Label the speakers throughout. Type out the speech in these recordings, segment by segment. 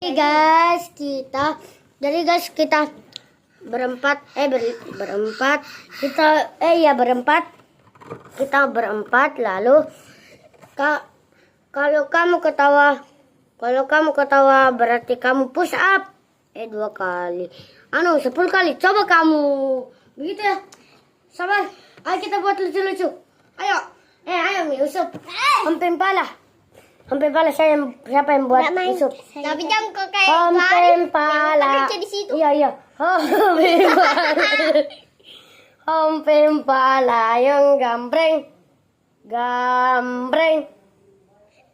Speaker 1: Kita berempat lalu kalau kamu ketawa berarti kamu push up 2 kali 10 kali. Coba kamu begitu ya. Sabar, ayo kita buat lucu-lucu. Ayo Yusuf. Hampir pala siapa yang buat Yusuf?
Speaker 2: Tapi jangan kok kayak
Speaker 1: Hampir pala.
Speaker 2: di situ.
Speaker 1: Iya. Hampir pala yang gambreng.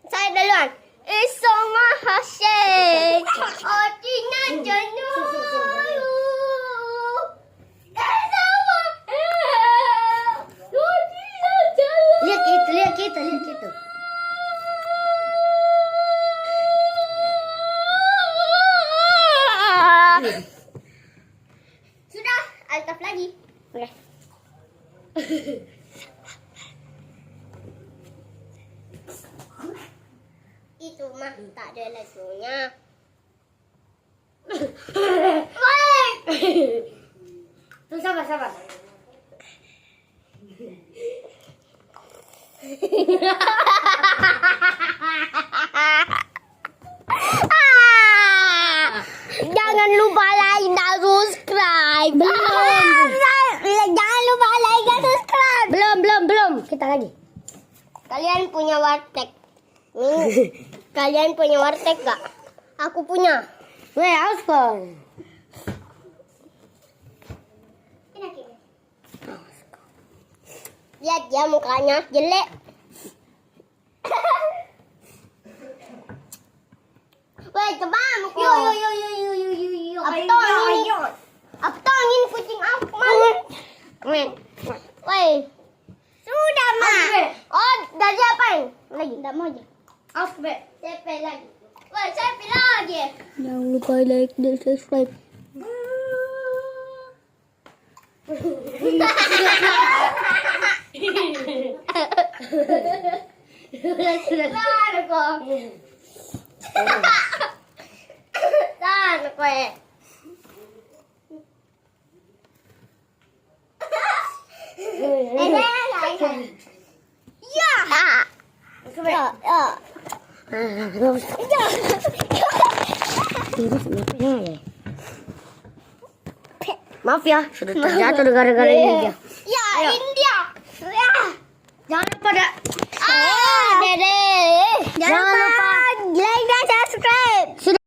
Speaker 2: Saya duluan. Isonga hasek. Otinya jenuh.
Speaker 1: Lihat kita.
Speaker 2: Sudah, altaf lagi.
Speaker 1: Oke.
Speaker 2: Itu mah tak ada lagunya.
Speaker 1: Tuh, sabar.
Speaker 2: Jangan lupa like dan subscribe. Jangan lupa like dan subscribe.
Speaker 1: Belum. Kita lagi.
Speaker 2: Kalian punya warteg? Kalian punya warteg gak? Aku punya.
Speaker 1: Aus kon.
Speaker 2: Lihat ya mukanya jelek. Weh, coba muka. Yo. Aptongin kucing aku mana? Weh. Sudah mah. Oh, dari apa ini? Lagi enggak mau aja.
Speaker 1: Aus be.
Speaker 2: Sepe lagi. Weh, sepe lagi.
Speaker 1: Jangan lupa like dan subscribe.
Speaker 2: Sana ko. Sana ko eh.
Speaker 1: Maaf ya, sudah terjatuh gara-gara ini dia.
Speaker 2: Ya, India. Ya.
Speaker 1: Jangan lupa
Speaker 2: Dede.
Speaker 1: Jangan lupa